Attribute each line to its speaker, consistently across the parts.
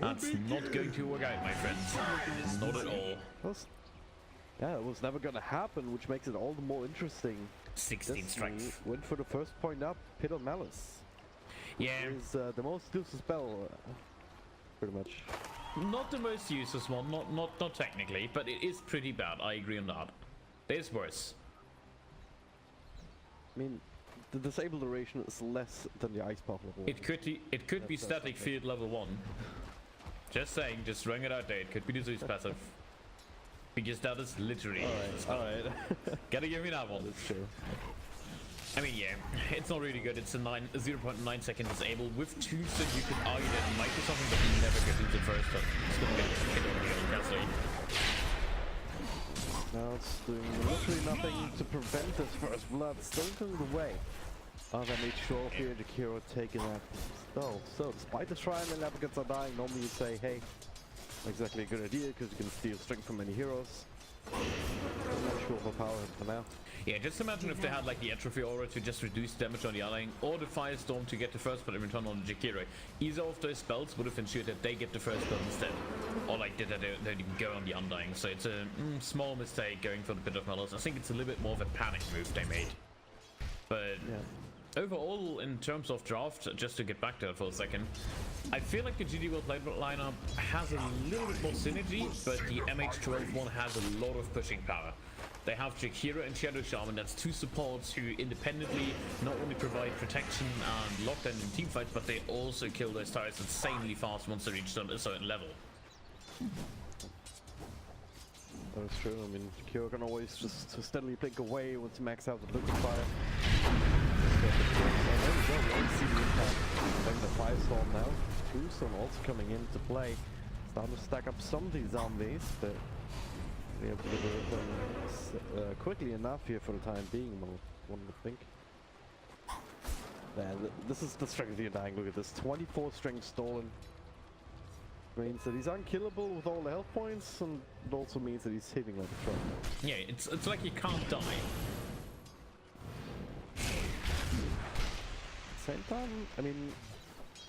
Speaker 1: That's not going to work out, my friends. Not at all.
Speaker 2: Yeah, it was never gonna happen, which makes it all the more interesting.
Speaker 1: 16 strength.
Speaker 2: Went for the first point up, Pit of Malice.
Speaker 1: Yeah.
Speaker 2: Is the most exclusive spell, pretty much.
Speaker 1: Not the most useless one, not technically, but it is pretty bad. I agree on that. There's worse.
Speaker 2: I mean, the disable duration is less than the ice pop level.
Speaker 1: It could be static field level 1. Just saying, just throwing it out there. It could be the Zeus passive. Because that is literally
Speaker 2: Alright.
Speaker 1: Gotta give me that one.
Speaker 2: That's true.
Speaker 1: I mean, yeah, it's not really good. It's a 0.9 second disable with 2, so you could argue that it might be something that you never get into first, but it's gonna get hit on the castle.
Speaker 2: Now it's doing literally nothing to prevent this first blood. Still in the way. They made sure here the Kiro taking that. So despite the shrine and advocates are dying, normally you'd say, hey, exactly a good idea because you can steal strength from many heroes. I'm not sure for power for now.
Speaker 1: Yeah, just imagine if they had like the Atrophy Aura to just reduce damage on the Undying, or the Firestorm to get the first blood in return on the Jakiro. Either of those spells would have ensured that they get the first blood instead. Or like did they don't even go on the Undying. So it's a small mistake going for the Pit of Malice. I think it's a little bit more of a panic move they made. But yeah. Overall, in terms of draft, just to get back to it for a second, I feel like the GD Wellplayed lineup has a little bit more synergy, but the MH12 one has a lot of pushing power. They have Jakiro and Shadow Shaman, that's 2 supports who independently not only provide protection and lockdown in teamfights, but they also kill those tires insanely fast once they reach a certain level.
Speaker 2: That's true. I mean, Jakiro can always just steadily blink away once he max out the liquefier. See the impact. Then the Firestorm now. Tombstone also coming into play. Starting to stack up some of these zombies, but they have to deliver them quickly enough here for the time being, one would think. Man, this is the strength of the Undying. Look at this. 24 strength stolen. Means that he's unkillable with all the health points, and it also means that he's hitting like a truck.
Speaker 1: Yeah, it's like he can't die.
Speaker 2: Same time, I mean,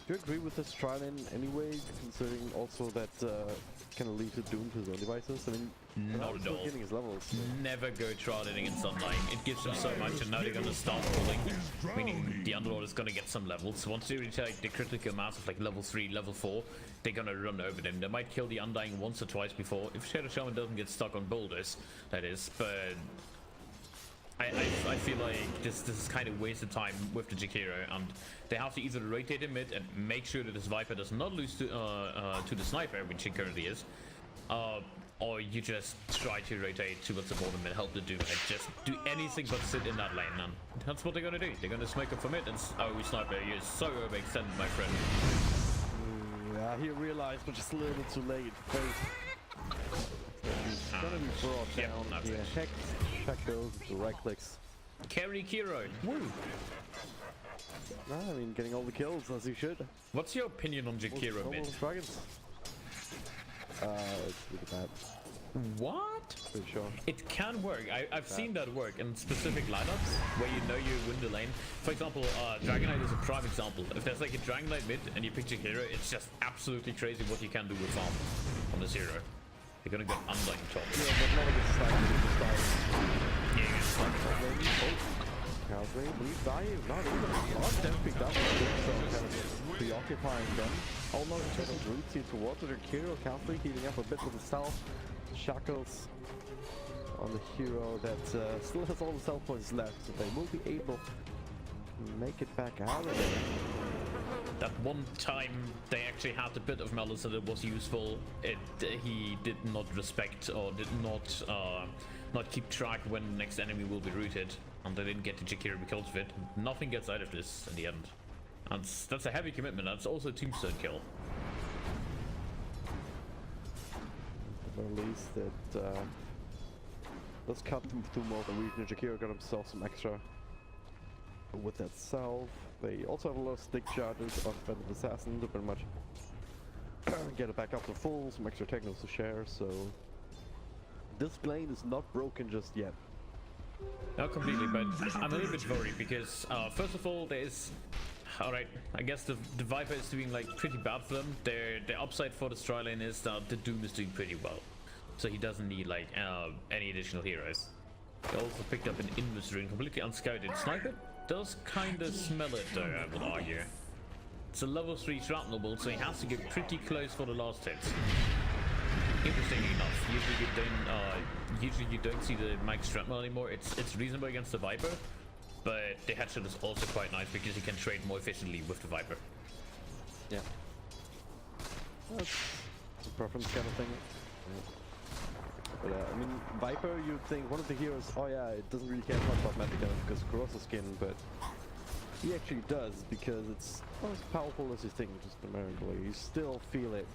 Speaker 2: do you agree with this Trident anyway, considering also that can lead to doom to his own devices? I mean,
Speaker 1: not at all.
Speaker 2: Getting his levels. So.
Speaker 1: Never go Tridenting in Sunlight. It gives them so much, and now they're gonna start pulling, meaning the Underlord is gonna get some levels. Once they reach like the critical mass of like level 3, level 4, they're gonna run over them. They might kill the Undying once or twice before, if Shadow Shaman doesn't get stuck on boulders, that is, but I feel like this is kind of wasted time with the Jakiro, and they have to either rotate him mid and make sure that this Viper does not lose to the Sniper, which he currently is, or you just try to rotate towards the bottom and help the Doom and just do anything but sit in that lane, and that's what they're gonna do. They're gonna smoke up from it, and Sniper, you're so overextended, my friend.
Speaker 2: Yeah, he realized, but just a little bit too late. He's gonna be brought down. Yeah, check those with the right clicks.
Speaker 1: Carry Kiro.
Speaker 2: Woo! Nah, I mean, getting all the kills as he should.
Speaker 1: What's your opinion on Jakiro mid?
Speaker 2: Dragons. It's really bad.
Speaker 1: What?
Speaker 2: Pretty sure.
Speaker 1: It can work. I've seen that work in specific lineups where you know you win the lane. For example, Dragon Knight is a prime example. If there's like a Dragon Knight mid and you pick Jakiro, it's just absolutely crazy what you can do with farm on the 0. You're gonna get Undying top.
Speaker 2: Yeah, but not a good start.
Speaker 1: Yeah, you get stuck.
Speaker 2: Calvary, please die. Not even a lot. Then picked up so kind of preoccupying them. Almost just roots here towards the Kiro. Calvary heating up a bit with the stealth. Shackles on the hero that still has all the stealth points left, so they will be able to make it back out of there.
Speaker 1: That one time they actually had a bit of malice that it was useful. He did not respect or did not keep track when the next enemy will be rooted, and they didn't get the Jakiro because of it. Nothing gets out of this in the end. And that's a heavy commitment. That's also a tombstone kill.
Speaker 2: At the very least, it does cut them through more of the region. Jakiro got himself some extra. With that salve, they also have a lot of stick charges of Venom Assassin to pretty much get it back up to full, some extra technos to share, so this lane is not broken just yet.
Speaker 1: Not completely, but I'm a little bit worried because first of all, there's Alright, I guess the Viper is doing like pretty bad for them. Their upside for the Stry lane is that the Doom is doing pretty well. So he doesn't need like any additional heroes. He also picked up an Invis rune, completely unscouted. Sniper does kinda smell it though, I would argue. It's a level 3 shrapnel bolt, so he has to get pretty close for the last hits. Interestingly enough, usually you don't see the Mike shrapnel anymore. It's reasonable against the Viper, but the headshot is also quite nice because he can trade more efficiently with the Viper.
Speaker 2: Yeah. That's a preference kind of thing. Yeah. But I mean, Viper, you'd think one of the heroes, oh yeah, it doesn't really care much about magic because of corrosive skin, but he actually does because it's not as powerful as you think, just numerically. You still feel it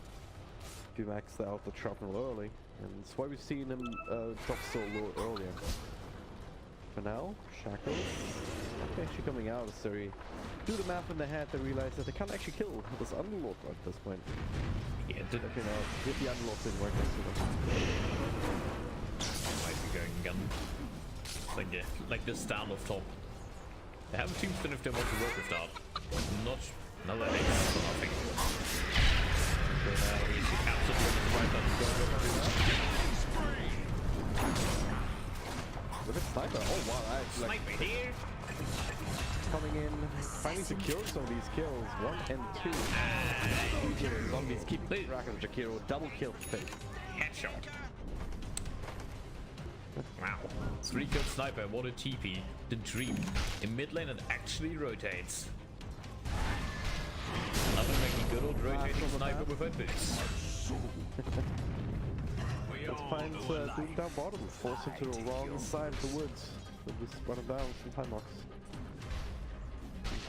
Speaker 2: if you max out the shrapnel early, and that's why we've seen him drop so low earlier. For now, Shackles actually coming out, so they do the math in their head, they realize that they can't actually kill this Underlord at this point.
Speaker 1: Yeah,
Speaker 2: You know, if the Underlord didn't work next to them.
Speaker 1: Might be going gun. Like the stand off top. They have tombstone if they want to work with that. No, that is nothing. So now we see absolutely right on
Speaker 2: Look at Sniper. Oh wow, I actually like
Speaker 1: Sniper here.
Speaker 2: coming in, finally securing some of these kills. 1 and 2. Zombies keep tracking Jakiro. Double kill pick.
Speaker 1: Headshot. Wow. 3 kill Sniper, what a TP. The dream. In mid lane it actually rotates. Nothing making good old rotating Sniper without boots.
Speaker 2: Let's find Doom down bottom, force him to the wrong side of the woods. So just run him down with some time locks.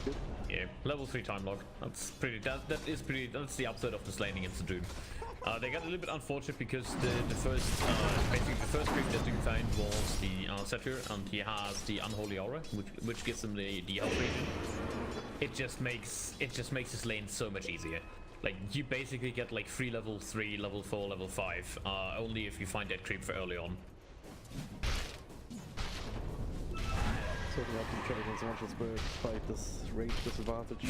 Speaker 2: Good.
Speaker 1: Yeah, level 3 time log. That's pretty. That's the upside of this lane against the Doom. They got a little bit unfortunate because the first creep that Doom found was the Zephyr, and he has the Unholy Aura, which gives him the health regen. It just makes his lane so much easier. Like you basically get like free level 3, level 4, level 5, only if you find that creep for early on.
Speaker 2: Certainly up to try against Marshall's Bird despite this range disadvantage.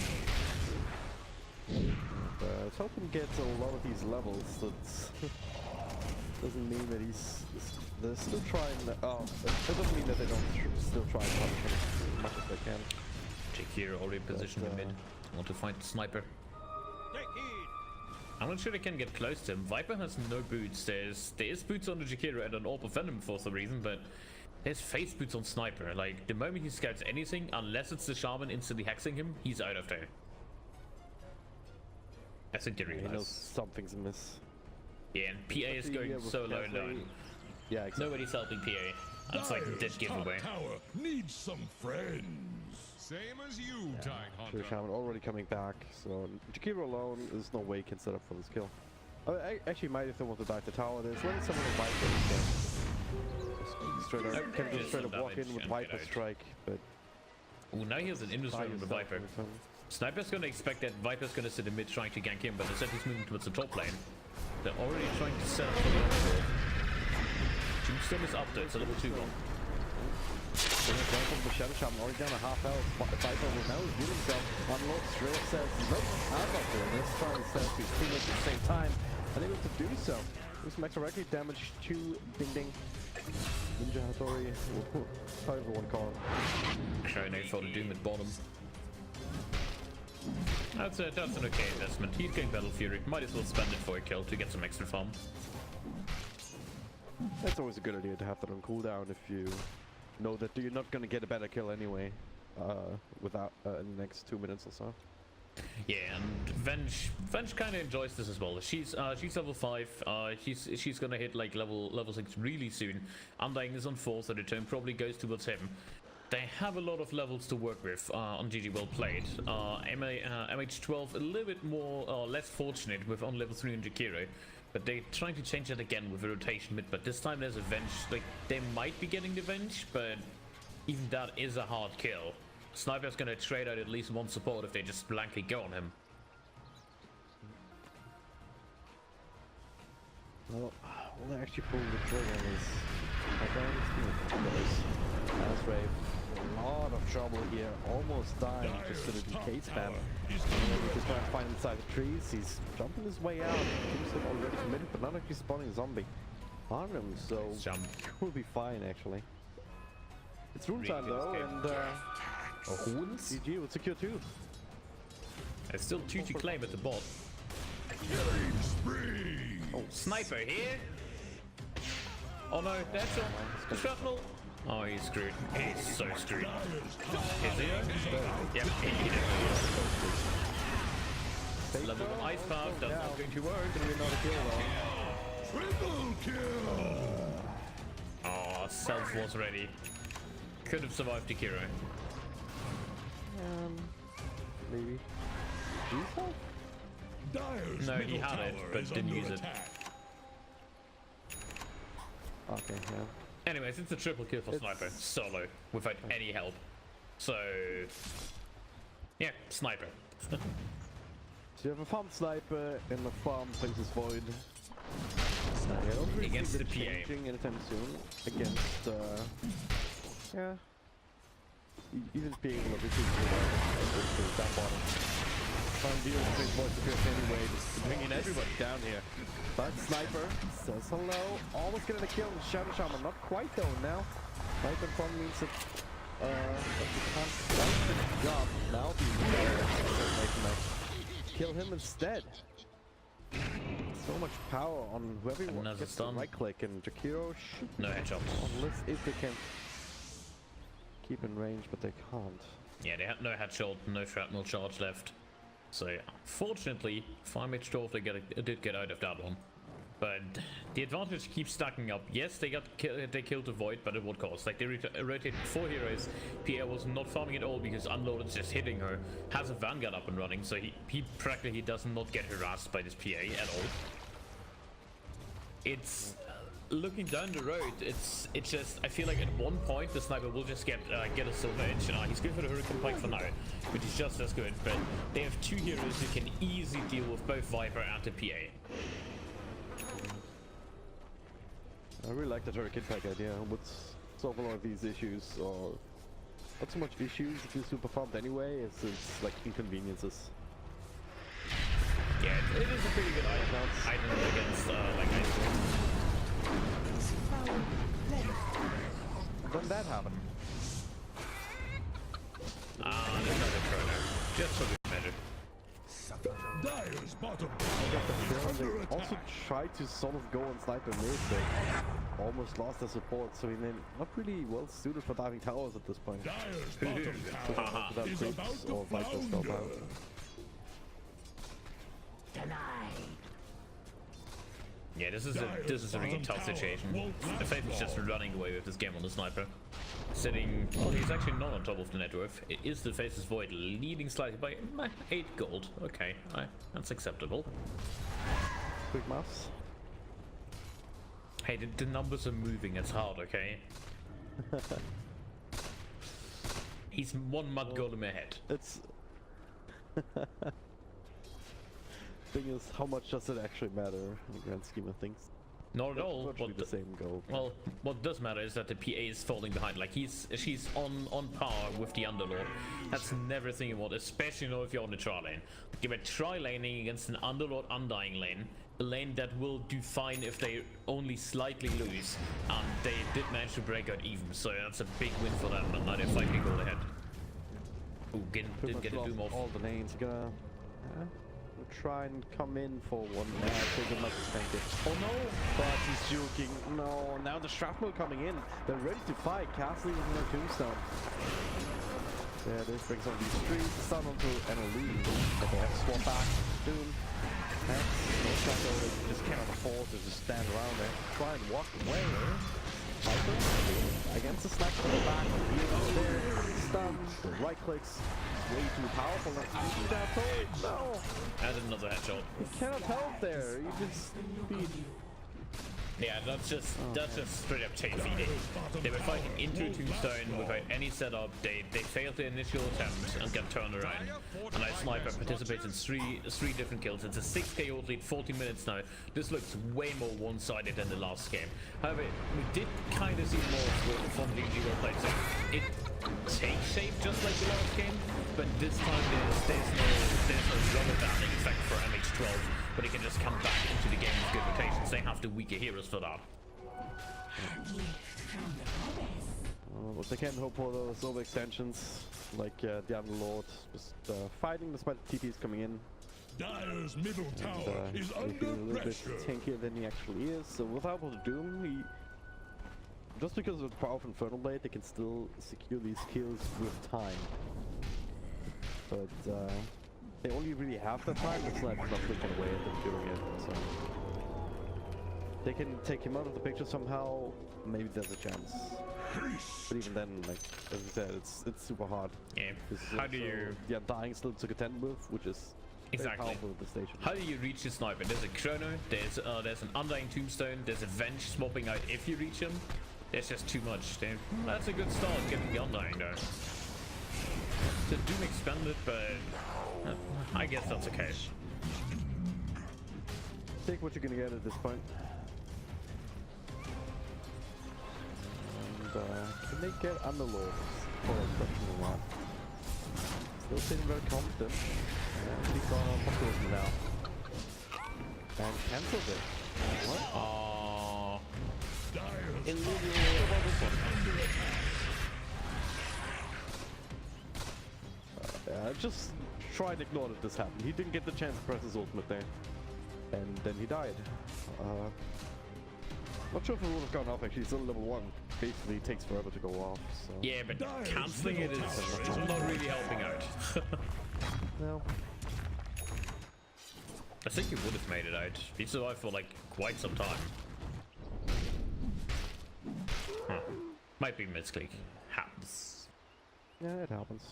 Speaker 2: It's helping get a lot of these levels. That doesn't mean that they're still trying. It doesn't mean that they don't still try and punish him as much as they can.
Speaker 1: Jakiro already positioned in mid. Want to find the Sniper. I'm not sure they can get close to him. Viper has no boots. There is boots on the Jakiro and an Orb of Venom for some reason, but there's face boots on Sniper. Like the moment he scouts anything, unless it's the Shaman instantly hexing him, he's out of there. I think they realize.
Speaker 2: He knows something's amiss.
Speaker 1: Yeah, and PA is going so low now.
Speaker 2: Yeah, exactly.
Speaker 1: Nobody's helping PA. That's like a dead giveaway.
Speaker 3: Tower needs some friends. Same as you, Tide Hunter.
Speaker 2: Shaman already coming back, so Jakiro alone, there's no way he can set up for this kill. I actually might if they want to dive the tower. There's when someone with Viper straight up, can just straight up walk in with Viper strike, but.
Speaker 1: Oh, now he has an Industry on the Viper. Sniper's gonna expect that Viper's gonna sit in mid trying to gank him, but instead he's moving towards the top lane. They're already trying to set up for the onslaught. Tombstone is up there, it's a level 2 one.
Speaker 2: From the Shadow Shaman already down a half health. Viper will now reveal himself. Unlock straight up says, nope, I'm not doing this. Trying to set up his teammates at the same time. Unable to do so. There's some extra record damage to Ding Ding. Ninja Hattori, however one call him.
Speaker 1: Showing out for the Doom at bottom. That's an okay investment. He's going Battle Fury. Might as well spend it for a kill to get some extra farm.
Speaker 2: That's always a good idea to have that on cooldown if you know that you're not going to get a better kill anyway without in the next 2 minutes or so.
Speaker 1: Yeah, and Venge kind of enjoys this as well. She's level 5. She's gonna hit like level 6 really soon. Undying is on 4, so the turn probably goes towards him. They have a lot of levels to work with on GG Wellplayed. MH12 a little bit more less fortunate with on level 3 in Jakiro, but they're trying to change that again with a rotation mid. But this time there's a Venge. Like they might be getting the Venge, but even that is a hard kill. Sniper's gonna trade out at least one support if they just blankly go on him.
Speaker 2: Well, will they actually pull the trigger on this? Asrave, a lot of trouble here, almost dying just to the decay spam. And then he's trying to find inside the trees. He's jumping his way out. Seems like already committed, but not actually spawning a zombie on him, so we'll be fine actually. It's rune time though, and
Speaker 1: Runes?
Speaker 2: GG would secure 2.
Speaker 1: There's still 2 to claim at the bot.
Speaker 3: Killing spree.
Speaker 1: Oh, sniper here. Oh no, that's a shrapnel. Oh, he's screwed. He's so screwed. Is he? Yep, he did. Level ice path, that's not going to work.
Speaker 3: Triple kill.
Speaker 1: Oh, self was ready. Could have survived the Kiro.
Speaker 2: Maybe.
Speaker 3: Dire's
Speaker 1: No, he
Speaker 3: middle
Speaker 1: had it,
Speaker 3: tower
Speaker 1: but
Speaker 3: is
Speaker 1: didn't
Speaker 3: under
Speaker 1: use it.
Speaker 3: attack.
Speaker 2: Okay, yeah.
Speaker 1: Anyways, it's a triple kill for Sniper, solo, without any help. So, yeah, Sniper.
Speaker 2: So you have a farm sniper in the farm Princess Void. I don't really
Speaker 1: Against
Speaker 2: see
Speaker 1: the
Speaker 2: that
Speaker 1: PA.
Speaker 2: changing anytime soon. Against, yeah. Even PA will have retreated down bottom. Trying to deal with Princess Void security anyway, just bringing everybody down here. But Sniper says hello, almost getting a kill with Shadow Shaman, not quite though now. Sniper in front means that you can't finish the job. Now kill him instead. So much power on whoever gets the right click, and Jakiro should
Speaker 1: No headshots.
Speaker 2: unless if they can keep in range, but they can't.
Speaker 1: Yeah, they had no headshot, no shrapnel charge left. So, fortunately, 5-12 they did get out of that one. But the advantage keeps stacking up. Yes, they killed the Void, but at what cost? Like, they rotated 4 heroes. Pierre was not farming at all because Unloaded's just hitting her. Has a Vanguard up and running, so he practically does not get harassed by this PA at all. It's looking down the road. It's just, I feel like at one point the Sniper will just get a silver edge. He's good for the Hurricane Pike for now, which is just as good. But they have 2 heroes who can easily deal with both Viper and the PA.
Speaker 2: I really like the Hurricane Pike idea. Would solve a lot of these issues, or not so much issues if you super farmed anyway. It's like inconveniences.
Speaker 1: Yeah, it is a pretty good item against like
Speaker 2: When that happened?
Speaker 1: there's another chrono. Just for good measure.
Speaker 3: Dire's bottom
Speaker 2: They also tried to sort of go on Sniper mid, but almost lost their support, so they're not really well suited for diving towers at this point.
Speaker 3: Dire's bottom tower
Speaker 2: Without
Speaker 3: is
Speaker 2: creeps
Speaker 3: about to
Speaker 2: or Vipers
Speaker 3: flounder.
Speaker 2: help out.
Speaker 1: Yeah, this is a really tough situation. The Faith is just running away with this game on the Sniper. Sitting, well, he's actually not on top of the net worth. It is the Face's Void, leading slightly by 8 gold. Okay, that's acceptable.
Speaker 2: Quick mouse.
Speaker 1: Hey, the numbers are moving, it's hard, okay? He's 1 mud golem ahead.
Speaker 2: It's thing is, how much does it actually matter in the grand scheme of things?
Speaker 1: Not at all.
Speaker 2: Virtually the same goal.
Speaker 1: Well, what does matter is that the PA is falling behind. Like she's on par with the Underlord. That's never a thing about, especially if you're on the tri lane. You were tri laning against an Underlord Undying lane, a lane that will do fine if they only slightly lose. And they did manage to break out even, so that's a big win for them. And now they're 5 gold ahead. Ooh, didn't get a doom off.
Speaker 2: All the lanes. Gonna try and come in for one. I think it might be tank it. Oh no! But he's joking. No, now the shrapnel coming in. They're ready to fight. Castling with no tombstone. Yeah, this brings on these trees. The stun onto NLE. But they have to swap back. Doom. No shadow. They just cannot afford to just stand around there. Try and walk away. Viper against the sniper from the back. There. Stun. The right clicks. Way too powerful. No.
Speaker 1: And another headshot.
Speaker 2: You cannot help there. You just speed.
Speaker 1: Yeah, that's just straight up take feeding. They were fighting into a tombstone without any setup. They failed the initial attempt and got turned around. And our sniper participates in three different kills. It's a 6 KO lead, 40 minutes now. This looks way more one-sided than the last game. However, we did kind of see more from the Wellplayed. So it takes shape just like the last game, but this time there's no rubber banding effect for MH12. But he can just come back into the game with good rotations. They have the weaker heroes for that.
Speaker 2: What they can hope for those overextensions, like the Underlord, just fighting despite the TPs coming in.
Speaker 3: Dire's middle tower is
Speaker 2: Making a
Speaker 3: under
Speaker 2: little bit
Speaker 3: pressure.
Speaker 2: tankier than he actually is. So without the Doom, just because of the power of Infernal Blade, they can still secure these kills with time. But they only really have that time. It's not looking away at them doing it. So they can take him out of the picture somehow. Maybe there's a chance. But even then, like as you said, it's super hard.
Speaker 1: Yeah. How do you?
Speaker 2: The Undying still took a 10 with, which is
Speaker 1: Exactly.
Speaker 2: very powerful at this station.
Speaker 1: How do you reach the sniper? There's a chrono. There's an undying tombstone. There's a venge swapping out if you reach him. There's just too much. That's a good start getting the undying though. The Doom expanded, but I guess that's okay.
Speaker 2: Take what you're gonna get at this point. And can they get Underlords for a question or not? Still sitting very confident. And he's gonna pop him now. And cancels it. What? Just try and ignore that this happened. He didn't get the chance to press his ultimate there. And then he died. Not sure if it would have gone off actually, it's still level 1. Basically it takes forever to go off, so...
Speaker 1: Yeah, but cancelling it is not really helping out.
Speaker 2: No.
Speaker 1: I think he would have made it out. He survived for like quite some time. Might be misclick. Happens.
Speaker 2: Yeah, it happens.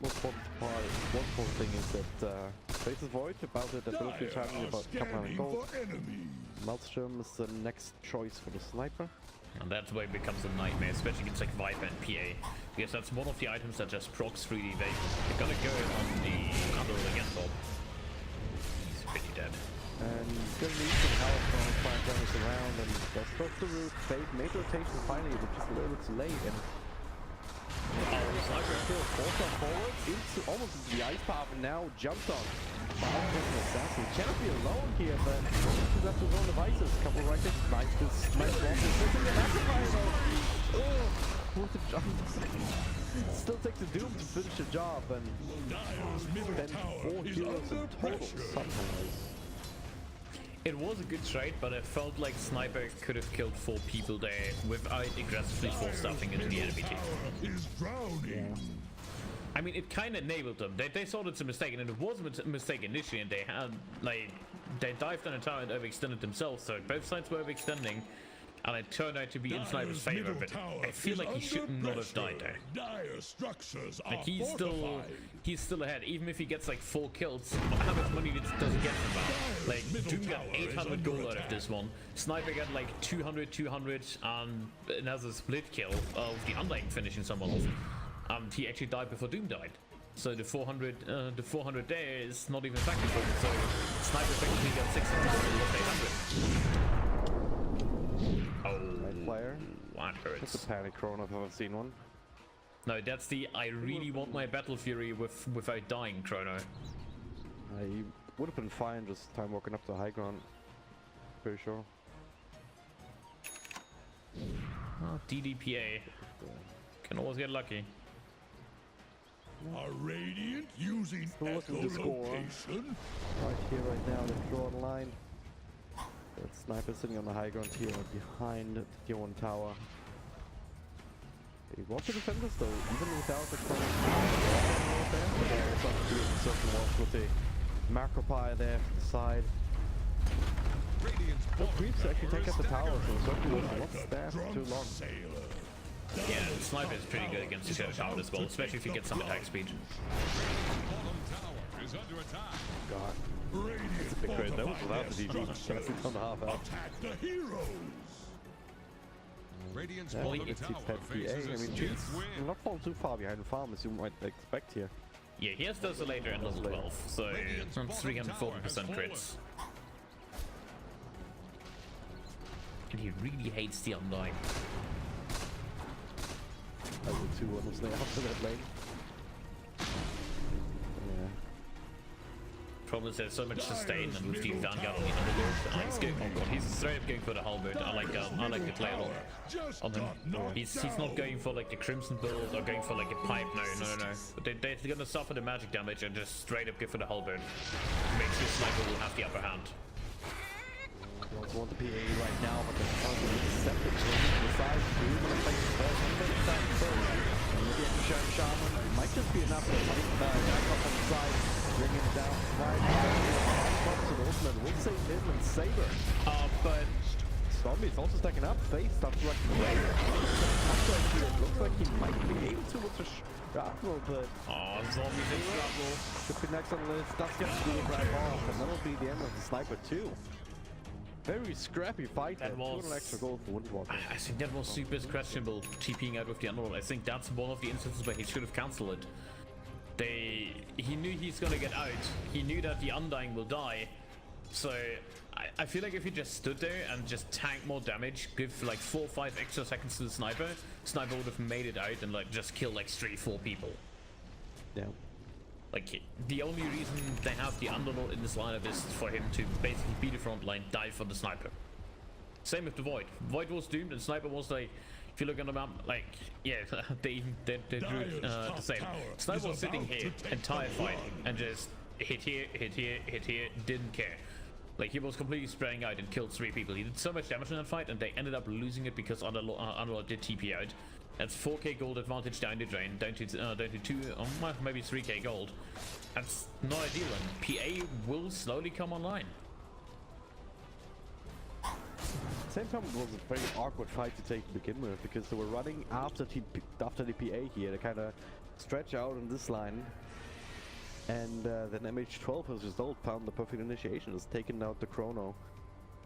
Speaker 2: Most important thing is that Faces Void about it, ability timing about a couple hundred gold. Maelstrom is the next choice for the sniper.
Speaker 1: And that's why it becomes a nightmare, especially against like Viper and PA. Because that's one of the items that just procs 3D evasion. They're gonna go on the Underworld again, Bob. He's pretty dead.
Speaker 2: And gonna need some help from 5 damage around and just off the roof. Fade made rotation finally, but just a little bit too late. And sniper still forced on forward into almost into the ice path and now jumped on. Assassin cannot be alone here, but he's up to his own devices. Couple right there, nice launch. Sitting the magnifier though. Oh, with the jump. Still takes the Doom to finish the job and spend 4 heroes in total somehow.
Speaker 1: It was a good trade, but I felt like Sniper could have killed 4 people there without aggressively force stuffing into the enemy team.
Speaker 2: Yeah.
Speaker 1: I mean, it kind of enabled them. They thought it's a mistake, and it was a mistake initially, and they had, like, they dived on a tower and overextended themselves, so both sides were overextending, and it turned out to be in Sniper's favor, but I feel like he should not have died there. Like, he's still ahead, even if he gets, like, 4 kills. How much money does he get from that? Like, Doom got 800 gold out of this one. Sniper got, like, 200, and another split kill of the Undying finishing someone off. And he actually died before Doom died. So the 400 there is not even effective for him. So Sniper effectively got 600 lost 800. Oh,
Speaker 2: Right player.
Speaker 1: That hurts.
Speaker 2: That's a panic chrono if I've ever seen one.
Speaker 1: No, that's the I really want my Battle Fury without dying chrono.
Speaker 2: He would have been fine just time walking up to high ground. Pretty sure.
Speaker 1: Oh, DDPA. Can always get lucky.
Speaker 3: A radiant using
Speaker 2: Still looking to score.
Speaker 3: echolocation.
Speaker 2: Right here, right now, they draw the line. That sniper sitting on the high ground here behind the tier 1 tower. He wants to defend this though, even without the there's a certain walk with the macropie there to the side. No creeps actually take out the tower, so the circle was not there for too long.
Speaker 1: Yeah, the Sniper is pretty good against the Shadow Tower as well, especially if you get some attack speed.
Speaker 3: Bottom tower is under attack.
Speaker 2: God. It's a big crit. That was without the DG. Actually down to half health.
Speaker 3: Attack the heroes. Radiant's
Speaker 2: Yeah,
Speaker 3: bottom
Speaker 2: it's
Speaker 3: tower
Speaker 2: head PA.
Speaker 3: faces
Speaker 2: I
Speaker 3: a
Speaker 2: mean,
Speaker 3: stiff
Speaker 2: Jinx
Speaker 3: wind.
Speaker 2: not falling too far behind the farm as you might expect here.
Speaker 1: Yeah, he has Desolator at level 12, so
Speaker 3: Radiant's
Speaker 1: some
Speaker 3: bottom
Speaker 1: 340%
Speaker 3: tower has
Speaker 1: crits. And he really hates the Undying.
Speaker 2: I would too, honestly, after that lane. Yeah.
Speaker 1: Problem is there's so much sustain, and with the Vanguard on the Underlord, he's going, oh god, he's straight up going for the halberd. I like the play a lot on him. He's not going for like the Crimson build or going for like a pipe, no. But they're gonna suffer the magic damage and just straight up go for the halberd. Make sure Sniper will have the upper hand.
Speaker 2: You also want the PA right now, but they're trying to accept it. So the side, we're gonna play the first one, maybe that first. And maybe extra Shaman, it might just be enough to back up on the side, bring him down right now. So the ultimate will save him and Saber. But Zombie is also stacking up. Face starts like great. It looks like he might be able to with the shrapnel, but
Speaker 1: Oh, Zombie's in trouble.
Speaker 2: could be next on the list. That's gonna do it right off, and that'll be the end of the Sniper too. Very scrappy fight.
Speaker 1: That was
Speaker 2: 200 extra gold for Windwalker.
Speaker 1: I think that was super questionable, TPing out with the Underlord. I think that's one of the instances where he should have cancelled it. He knew he's gonna get out. He knew that the Undying will die. So I feel like if he just stood there and just tanked more damage, give like 4 or 5 extra seconds to the Sniper would have made it out and like just killed like 3-4 people.
Speaker 2: Yeah.
Speaker 1: Like, the only reason they have the Underlord in this lineup is for him to basically be the front line, die for the Sniper. Same with the Void. Void was doomed and Sniper was like, if you look on the map, like, yeah, they drew it the same. Sniper was sitting here, entire fight, and just hit here, didn't care. Like, he was completely spraying out and killed 3 people. He did so much damage in that fight, and they ended up losing it because Underlord did TP out. That's 4k gold advantage down the drain, down to 2, maybe 3k gold. That's not ideal, and PA will slowly come online.
Speaker 2: Same time, it was a very awkward fight to take to begin with because they were running after the PA here. They kind of stretch out on this line, and then MH12 has just found the perfect initiation. Has taken out the Chrono,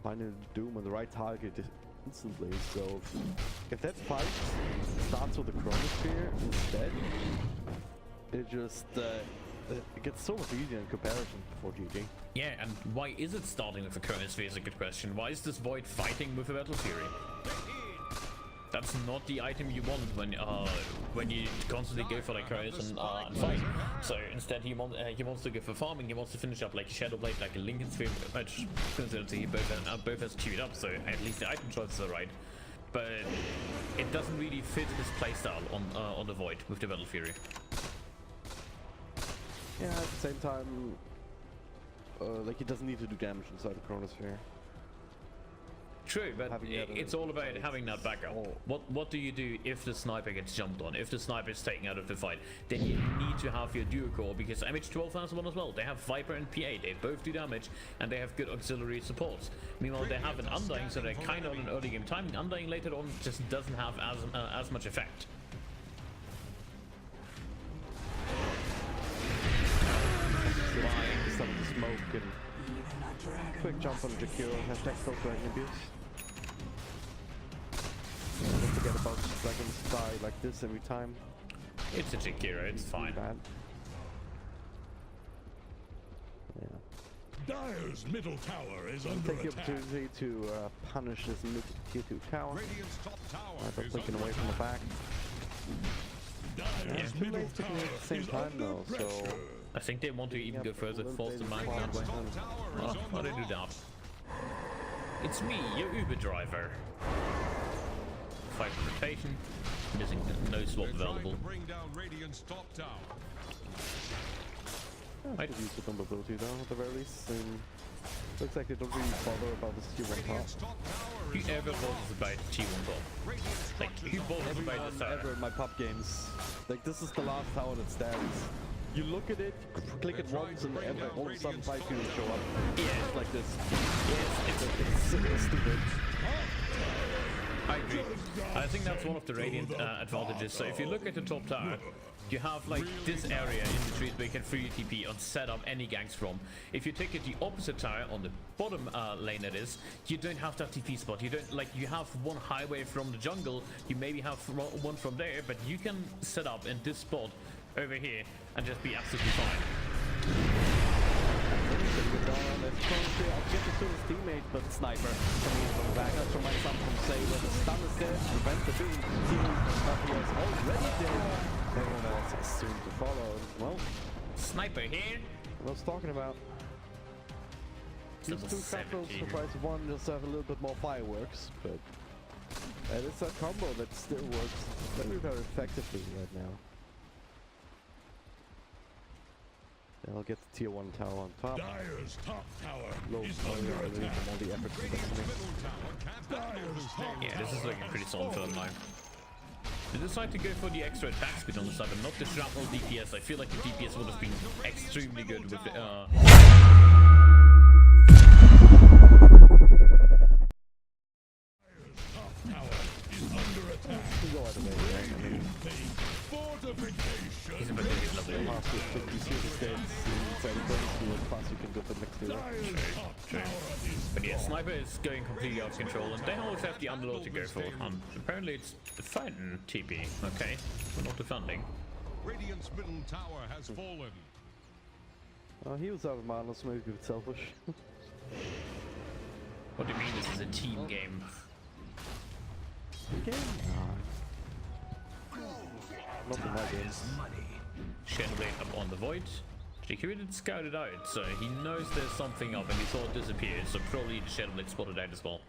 Speaker 2: finding the Doom on the right target instantly. So if that fight starts with the Chronosphere instead, it just it gets so much easier in comparison for GG.
Speaker 1: Yeah, and why is it starting with a Chronosphere is a good question. Why is this Void fighting with a Battle Fury? That's not the item you want when you constantly go for like Chronos and fight. So instead he wants to go for farming. He wants to finish up like Shadowblade, like a Lincoln Sphere, which considerably both has queued up. So at least the item choices are right. But it doesn't really fit his playstyle on the Void with the Battle Fury.
Speaker 2: Yeah, at the same time, like he doesn't need to do damage inside the Chronosphere.
Speaker 1: True, but it's all about having that backup. What do you do if the Sniper gets jumped on? If the Sniper is taken out of the fight, then you need to have your duo core because MH12 has one as well. They have Viper and PA. They both do damage and they have good auxiliary supports. Meanwhile, they have an Undying, so they're kind of on an early game timing. Undying later on just doesn't have as much effect.
Speaker 2: Some of the smoke and quick jump on Jakiro. Hashtag still dragon abuse. Don't forget about dragons die like this every time.
Speaker 1: It's a Jakiro, it's fine.
Speaker 2: Bad. Yeah.
Speaker 3: Dire's middle tower is under
Speaker 2: Take the
Speaker 3: attack.
Speaker 2: opportunity to punish this mid tier 2 tower.
Speaker 3: Radiant's top tower
Speaker 2: By
Speaker 3: is
Speaker 2: flicking
Speaker 3: under
Speaker 2: away from the
Speaker 3: attack.
Speaker 2: back.
Speaker 3: Dire's
Speaker 2: Two
Speaker 3: middle
Speaker 2: lanes taking
Speaker 3: tower
Speaker 2: it at the same
Speaker 3: is
Speaker 2: time
Speaker 3: under
Speaker 2: though, so
Speaker 3: pressure.
Speaker 1: I think they want to even go further, force the mind that
Speaker 3: Radiant's
Speaker 1: way.
Speaker 3: top tower is
Speaker 1: Why
Speaker 3: under
Speaker 1: they do
Speaker 3: attack.
Speaker 1: that? It's me, your Uber driver. 5 rotation, missing no swap
Speaker 3: They're trying
Speaker 1: available.
Speaker 3: to bring down Radiant's top tower.
Speaker 2: I could use the vulnerability though at the very least. And looks like they don't really bother about this tier 1 top.
Speaker 3: Radiant's top tower is
Speaker 1: Whoever bothers about T1 top?
Speaker 3: Radiant's
Speaker 1: Like,
Speaker 3: top
Speaker 1: who
Speaker 3: tower.
Speaker 1: bothers about
Speaker 2: Everyone
Speaker 1: the
Speaker 2: ever in my pub games. Like this is the last tower that stands. You look at it, click it once, and all of a sudden 5 people show up.
Speaker 1: Yeah.
Speaker 2: Just like this.
Speaker 1: Yes,
Speaker 2: It's stupid.
Speaker 1: I agree. I think that's one of the Radiant advantages. So if you look at the top tower, you have like this area in the trees where you can free TP and set up any ganks from. If you take it the opposite tower on the bottom lane, it is, you don't have that TP spot. You don't, like, you have one highway from the jungle, you maybe have one from there, but you can set up in this spot over here and just be absolutely fine.
Speaker 2: Objective to his teammate, but Sniper coming in from the back. That's from my son from say where the stun is there, prevent the beam. He was already dead. Everyone else is soon to follow. Well,
Speaker 1: Sniper here.
Speaker 2: I was talking about. These two capitals for price of one just have a little bit more fireworks, but it's a combo that still works very, very effectively right now. They'll get the tier 1 tower on top.
Speaker 3: Dire's top tower
Speaker 2: Low
Speaker 3: is
Speaker 2: fire
Speaker 3: under
Speaker 2: all
Speaker 3: attack.
Speaker 2: the efforts
Speaker 3: Radiant's middle tower can't handle this top
Speaker 1: Yeah, this is
Speaker 3: tower
Speaker 1: looking pretty
Speaker 3: has
Speaker 1: solid for them
Speaker 3: fallen.
Speaker 1: now. They decide to go for the extra attack speed on the side, but not the shrapnel DPS. I feel like the DPS would have been extremely good with the. He's a bit of level. But yeah, Sniper is going completely out of control, and they always have the underlord to go for. Apparently it's defending TP. Okay, we're not defending.
Speaker 3: Radiant's middle tower has fallen.
Speaker 2: He was out of mana, so maybe a bit selfish.
Speaker 1: What do you mean this is a team game?
Speaker 2: Not in my game.
Speaker 1: Shadowblade up on the void. Jakiri did scout it out, so he knows there's something up and he saw it disappear, so probably the Shadowblade spotted out as well.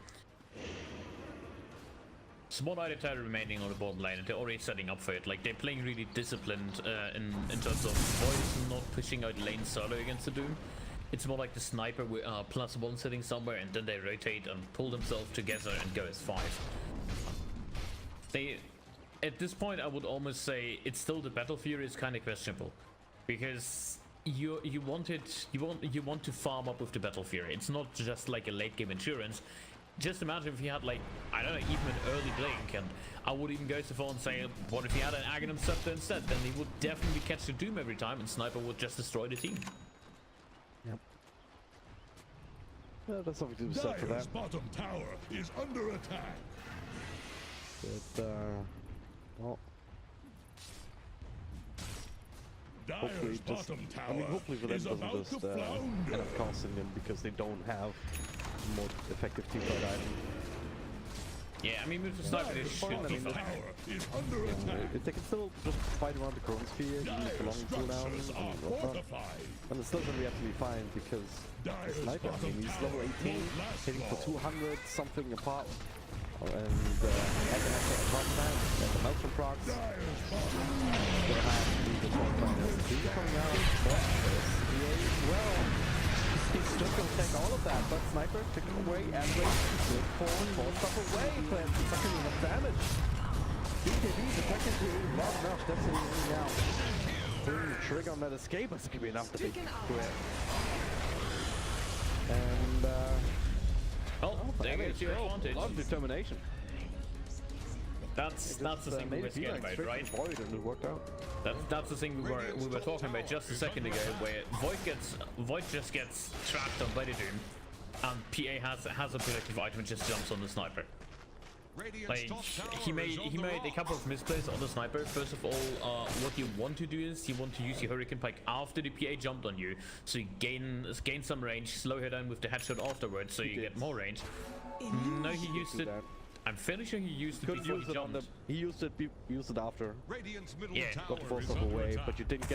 Speaker 1: Small item tower remaining on the bottom lane, and they're already setting up for it. Like, they're playing really disciplined in terms of void not pushing out lane solo against the Doom. It's more like the Sniper with +1 sitting somewhere, and then they rotate and pull themselves together and go as 5. At this point, I would almost say it's still the Battle Fury is kind of questionable, because you want to farm up with the Battle Fury. It's not just like a late game insurance. Just imagine if you had, like, I don't know, even an early blink, and I would even go so far and say, what if you had an Aghanim Scepter instead? Then he would definitely catch the Doom every time, and Sniper would just destroy the team.
Speaker 2: Yep. Well, that's something to be said for
Speaker 3: Dire's
Speaker 2: that.
Speaker 3: bottom tower is under attack.
Speaker 2: But, well, hopefully
Speaker 3: Dire's
Speaker 2: just,
Speaker 3: bottom
Speaker 2: I mean,
Speaker 3: tower
Speaker 2: hopefully for them
Speaker 3: is
Speaker 2: doesn't
Speaker 3: about
Speaker 2: just
Speaker 3: to
Speaker 2: end
Speaker 3: flounder.
Speaker 2: up costing them because they don't have a more effective teamfight item.
Speaker 1: Yeah, I mean, with the Sniper, it should be
Speaker 3: Bottom
Speaker 1: fine.
Speaker 3: tower is under attack.
Speaker 2: If they can still just fight around the Chronosphere, use the long
Speaker 3: Dire's
Speaker 2: cooldown
Speaker 3: structures
Speaker 2: and
Speaker 3: are
Speaker 2: whatnot,
Speaker 3: fortified.
Speaker 2: and it's still going to be absolutely fine because the
Speaker 3: Dire's
Speaker 2: Sniper, I mean, he's
Speaker 3: bottom
Speaker 2: level
Speaker 3: tower
Speaker 2: 18,
Speaker 3: won't last
Speaker 2: hitting for
Speaker 3: long.
Speaker 2: 200 something apart. And Aghanim on top of that, and the Meltron procs.
Speaker 3: Dire's bottom
Speaker 2: They have the coming out, but CA as well. He's just going to take all of that, but Sniper took it away and good forward, stuff away, but it's not going to be enough damage. BKB is attacking to not enough, that's what he's now. Pulling the trigger on that escape is going to be enough to be correct. And,
Speaker 1: Oh, there goes your
Speaker 2: a lot of
Speaker 1: advantage.
Speaker 2: determination.
Speaker 1: That's the thing we were scared about, right?
Speaker 2: Void and it worked out.
Speaker 1: That's the thing we were talking about just a second ago, where Void just gets trapped on by the Doom, and PA has a protective item and just jumps on the Sniper. Like, he made a couple of misplays on the Sniper. First of all, what you want to do is you want to use your Hurricane Pike after the PA jumped on you, so you gain some range, slow her down with the headshot afterwards, so you get more range. No, he used it. I'm fairly sure he used it before he jumped.
Speaker 2: He used it after.
Speaker 3: Radiant's middle
Speaker 1: Yeah.
Speaker 3: tower
Speaker 2: Got the force
Speaker 3: is
Speaker 2: up
Speaker 3: under
Speaker 2: away,
Speaker 3: attack.
Speaker 2: but you didn't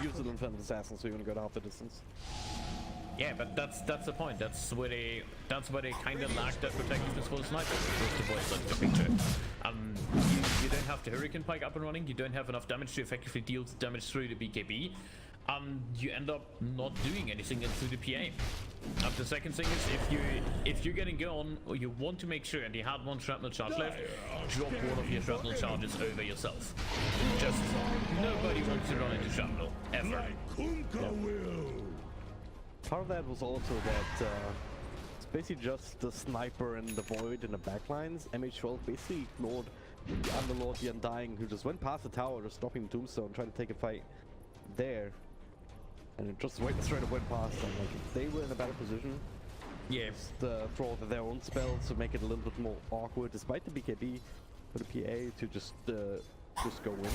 Speaker 2: use it on Phantom Assassin, so you're gonna go half the distance.
Speaker 1: Yeah, but that's the point. That's where they kind of lack that protectiveness for the Sniper, because the Void's like the picture. You don't have the Hurricane Pike up and running. You don't have enough damage to effectively deal damage through the BKB. You end up not doing anything into the PA. The second thing is, if you're getting going, or you want to make sure, and you had one shrapnel charge left, drop one of your shrapnel charges over yourself. Just nobody wants to run into shrapnel ever.
Speaker 3: Like Kunkka will.
Speaker 2: Part of that was also that it's basically just the Sniper and the Void in the backlines. MH12 basically ignored the Underlord, the Undying, who just went past the tower, just stopping Tombstone, trying to take a fight there. And it just went straight up went past them. Like, if they were in a better position,
Speaker 1: Yeah.
Speaker 2: just throw their own spells to make it a little bit more awkward, despite the BKB for the PA to just go in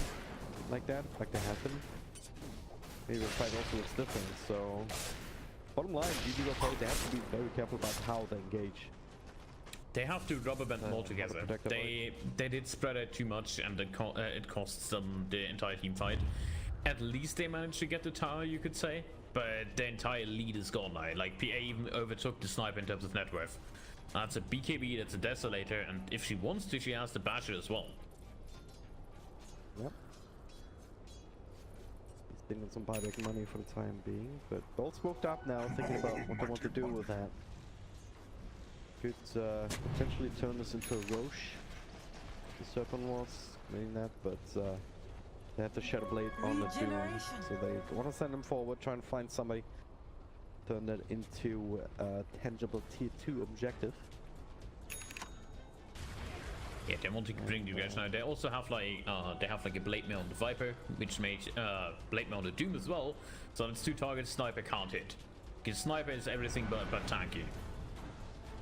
Speaker 2: like that, like they have been. Maybe the fight also looks different. So, bottom line, GG Wellplayed, they have to be very careful about how they engage.
Speaker 1: They have to rubber band them all together. They did spread out too much, and it costs them the entire team fight. At least they managed to get the tower, you could say, but the entire lead is gone now. Like, PA even overtook the sniper in terms of net worth. That's a BKB, that's a Desolator, and if she wants to, she has the Basher as well.
Speaker 2: Yep. Thinking some buyback money for the time being, but both smoked up now, thinking about what they want to do with that. Could potentially turn this into a Roche. The Serpent was meaning that, but they have the Shadow Blade on the Doom, so they want to send them forward, try and find somebody, turn that into a tangible tier 2 objective.
Speaker 1: Yeah, they want to bring the guys now. They also have like a Blade Mail on the Viper, which makes Blade Mail on the Doom as well. So it's 2 targets Sniper can't hit. Because Sniper is everything but tanky.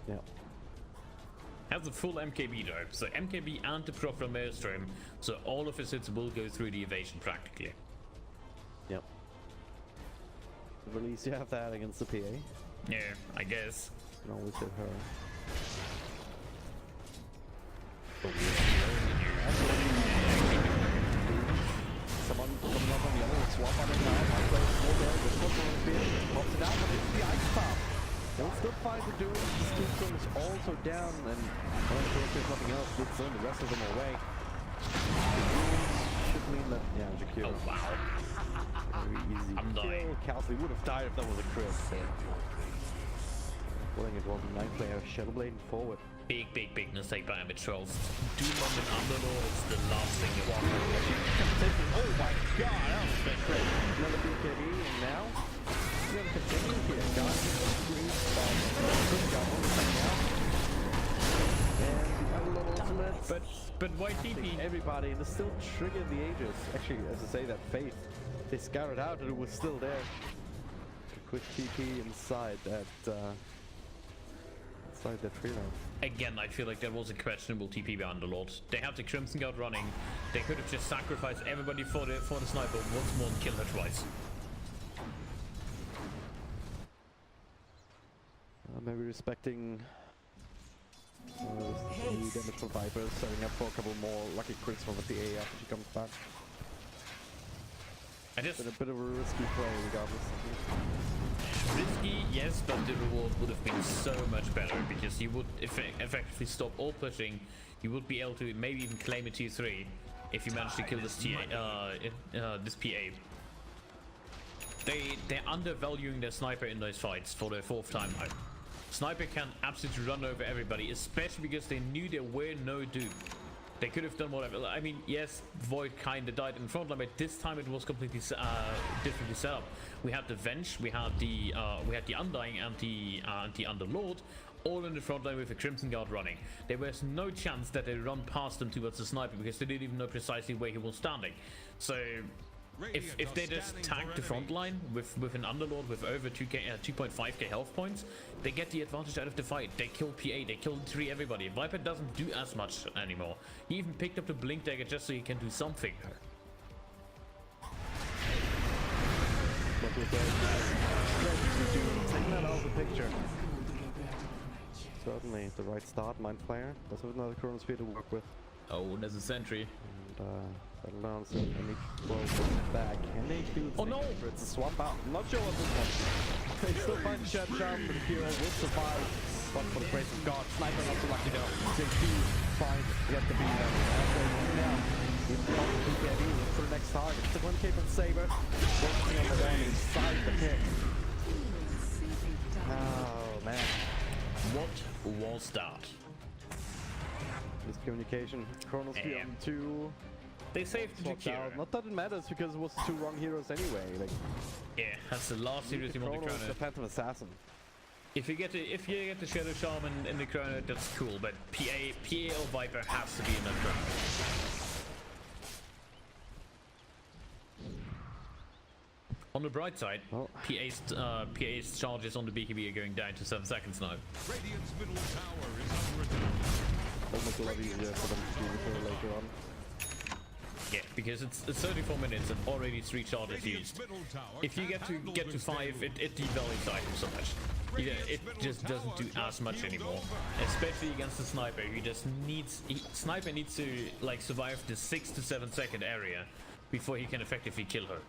Speaker 2: Yeah.
Speaker 1: Has a full MKB though, so MKB and the proc from Maelstrom, so all of his hits will go through the evasion practically.
Speaker 2: Yep. At least you have that against the PA.
Speaker 1: Yeah, I guess.
Speaker 2: You can always hit her. Someone coming up on the other, swap on it now. My play is still there. This one's on the field. Pops it out, but it's the ice path. They'll still find the doing. This Tombstone is also down, and well, of course, there's nothing else. Let's send the rest of them away. The rules should mean that, yeah, Jakiro.
Speaker 1: Oh wow.
Speaker 2: Very easy.
Speaker 1: I'm dying.
Speaker 2: Calsley would have died if that was a crit. Pulling it was a 9-player Shadow Blade forward.
Speaker 1: Big mistake by Amatrolls. Doom on the Underlord is the last thing you want.
Speaker 2: Oh my god, that was a big crit. Another BKB, and now he's going to continue here. God, and the little ultimate.
Speaker 1: But why TP?
Speaker 2: Everybody, and they still trigger the Aegis. Actually, as I say, that Faith, they scouted out and it was still there. A quick TP inside that tree line.
Speaker 1: Again, I feel like there was a questionable TP by Underlord. They have the Crimson Guard running. They could have just sacrificed everybody for the sniper once more and killed her twice.
Speaker 2: Maybe respecting the damage from Vipers, setting up for a couple more lucky crits from the PA after she comes back. It's been a bit of a risky play regardless.
Speaker 1: Risky, yes, but the reward would have been so much better because you would effectively stop all pushing. You would be able to maybe even claim a tier 3 if you manage to kill this this PA. They're undervaluing their sniper in those fights for the 4th time now. Sniper can absolutely run over everybody, especially because they knew there were no Doom. They could have done whatever. I mean, yes, Void kinda died in front line, but this time it was completely differently set up. We had the Venge, we had the Undying and the Underlord, all in the front line with a Crimson Guard running. There was no chance that they run past them towards the sniper because they didn't even know precisely where he was standing. So if they just tag the front line with an Underlord with over 2.5k health points, they get the advantage out of the fight. They kill PA, they kill 3 everybody. Viper doesn't do as much anymore. He even picked up the Blink Dagger just so he can do something.
Speaker 2: Taking that out of the picture. Certainly the right start, Mind Flayer. Does have another Chronosphere to work with.
Speaker 1: Oh, there's a sentry.
Speaker 2: And that'll announce it. Any back. Can they do the
Speaker 1: no!
Speaker 2: It's a swap out. I'm not sure what this one. They still find the Shed Charm, but the hero will survive. But for the grace of God, Sniper not so lucky though. JP finds yet to be there. Now, with the BKB for the next target. It's a 1 cape and Saber. Focusing on the down inside the pit. Oh man.
Speaker 1: What was that?
Speaker 2: Miscommunication. Chronosphere on 2.
Speaker 1: They saved the Jakiro.
Speaker 2: Not that it matters because it was the 2 wrong heroes anyway. Like,
Speaker 1: yeah, that's the last series you want to
Speaker 2: Chronos,
Speaker 1: crown
Speaker 2: the
Speaker 1: it.
Speaker 2: Phantom Assassin.
Speaker 1: If you get the Shadow Shaman in the Chrono, that's cool, but PA or Viper has to be in that Chrono. On the bright side, PA's charges on the BKB are going down to 7 seconds now.
Speaker 3: Radiant's middle tower is under attack.
Speaker 2: It'll make it a lot easier for them to do it later on.
Speaker 1: Yeah, because it's 34 minutes and already 3 charges
Speaker 3: Radiant's
Speaker 1: used.
Speaker 3: middle tower
Speaker 1: If you get to 5, it devalues items so much. Yeah, it just doesn't do as much anymore, especially against the sniper. Sniper needs to like survive the 6 to 7 second area before he can effectively kill her.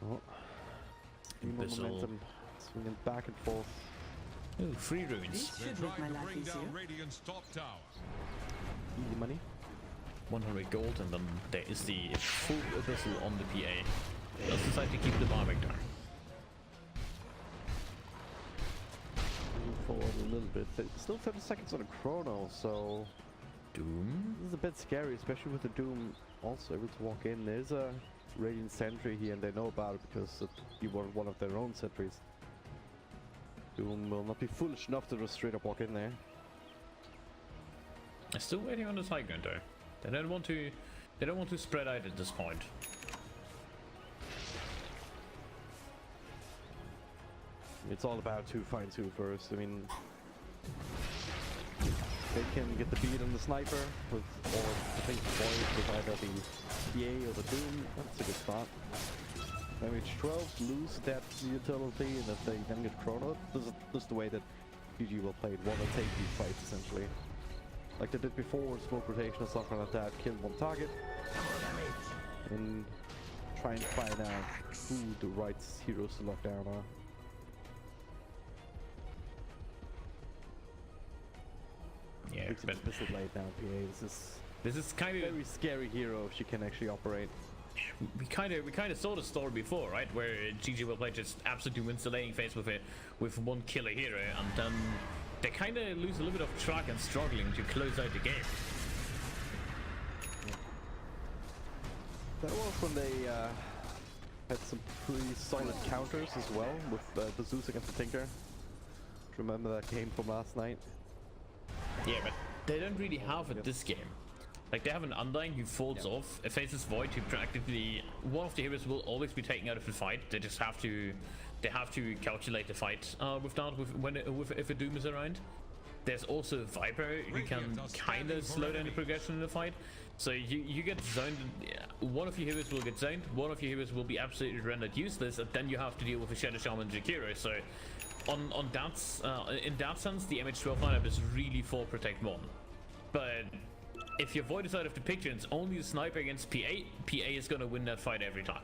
Speaker 2: Oh.
Speaker 1: Abyssal.
Speaker 2: Momentum swinging back and forth.
Speaker 1: Ooh, 3 runes.
Speaker 4: This
Speaker 3: They're
Speaker 4: should make my
Speaker 3: trying to
Speaker 4: life
Speaker 3: bring
Speaker 4: easier.
Speaker 3: down Radiant's top tower.
Speaker 2: Easy money.
Speaker 1: 100 gold, and then there is the full abyssal on the PA. Let's decide to keep the barbecue down.
Speaker 2: Move forward a little bit. Still 30 seconds on a chrono, so
Speaker 1: Doom.
Speaker 2: this is a bit scary, especially with the Doom also able to walk in. There's a Radiant sentry here, and they know about it because he was one of their own sentries. Doom will not be foolish enough to just straight up walk in there.
Speaker 1: I'm still waiting on the high ground though. They don't want to spread out at this point.
Speaker 2: It's all about who finds who first. I mean, they can get the beat on the sniper with, or I think Void with either the PA or the Doom. That's a good spot. Damage 12, lose that utility, and if they then get chrono, this is the way that GG Wellplayed want to take these fights essentially. Like they did before, smoke rotation and something like that, kill one target, and try and find out who the right heroes to lock down are.
Speaker 1: Yeah,
Speaker 2: Fixing
Speaker 1: but
Speaker 2: the pistol blade down, PA.
Speaker 1: this is kind of
Speaker 2: Very scary hero if she can actually operate.
Speaker 1: we kind of saw the story before, right? Where GG Wellplayed just absolutely wins the laning phase with one killer hero, and then they kind of lose a little bit of track and struggling to close out the game.
Speaker 2: That was when they had some pretty solid counters as well with the Zeus against the Tinker. Remember that game from last night?
Speaker 1: Yeah, but they don't really have it this game. Like, they have an Undying who falls off, it faces Void who practically, one of the heroes will always be taken out of the fight. They just have to calculate the fight with that, if a Doom is around. There's also Viper who can kind of slow down the progression in the fight. So you get zoned, one of your heroes will get zoned, one of your heroes will be absolutely rendered useless, and then you have to deal with a Shadow Shaman Jakiro. So in that sense, the MH12 lineup is really for Protect 1. But if your Void is out of the picture and it's only a sniper against PA is gonna win that fight every time.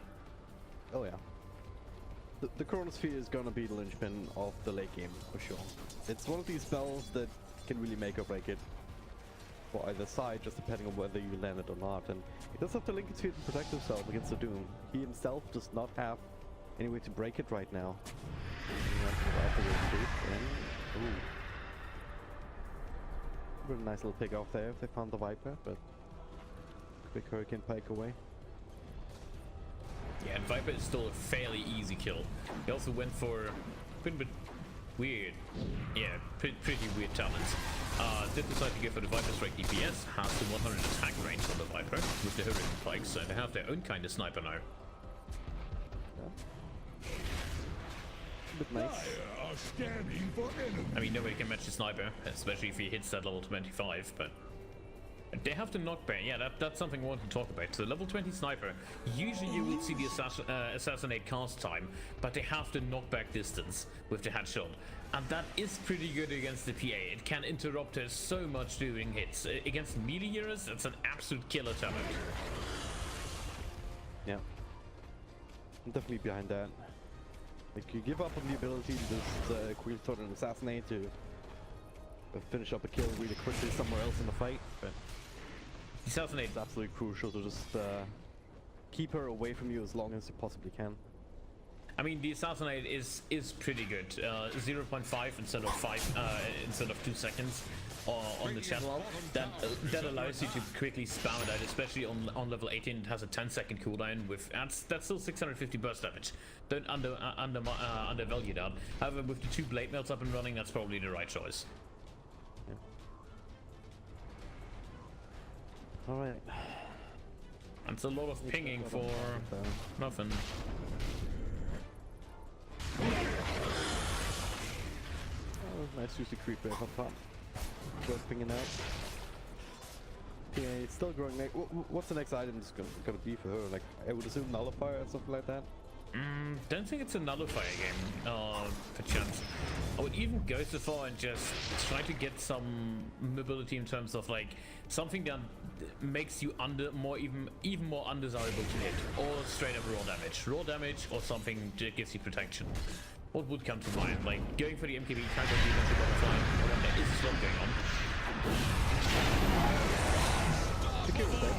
Speaker 2: Oh yeah. The Chronosphere is gonna be the linchpin of the late game, for sure. It's one of these spells that can really make or break it for either side, just depending on whether you land it or not. And he does have the Lincoln Sphere to protect himself against the Doom. He himself does not have any way to break it right now. Really nice little pick off there if they found the Viper, but quick Hurricane Pike away.
Speaker 1: Yeah, and Viper is still a fairly easy kill. He also went for a bit weird, pretty weird talents. Did decide to go for the Viper Strike DPS, has the 100 attack range on the Viper with the Hurricane Pike, so they have their own kind of sniper now.
Speaker 2: Yeah. A bit nice.
Speaker 3: Are scanning for enemies.
Speaker 1: I mean, nobody can match the sniper, especially if he hits that level 25, but they have the knockback. Yeah, that's something I want to talk about. So level 20 sniper, usually you will see the assassinate cast time, but they have the knockback distance with the headshot. And that is pretty good against the PA. It can interrupt her so much during hits. Against melee heroes, it's an absolute killer talent.
Speaker 2: Yeah. I'm definitely behind that. Like, you give up on the ability to just quick throw and assassinate to finish up a kill really quickly somewhere else in the fight, but
Speaker 1: Assassinate.
Speaker 2: it's absolutely crucial to just keep her away from you as long as you possibly can.
Speaker 1: I mean, the assassinate is pretty good. 0.5 instead of 2 seconds on the channel. That allows you to quickly spam it out, especially on level 18. It has a 10-second cooldown with that's still 650 burst damage. Don't undervalue that. However, with the 2 blade melts up and running, that's probably the right choice.
Speaker 2: All right.
Speaker 1: It's a lot of pinging for nothing.
Speaker 2: Oh, nice use the creep there on top. Just pinging out. Yeah, it's still growing. Like, what's the next item is gonna be for her? Like, I would assume nullifier or something like that.
Speaker 1: Don't think it's a nullifier game, perchance. I would even go so far and just try to get some mobility in terms of like something that makes you even more undesirable to hit, or straight up raw damage, or something that gives you protection. What would come to mind? Like going for the MKB counter defensive butterfly, or when there is a slot going on.
Speaker 2: Security.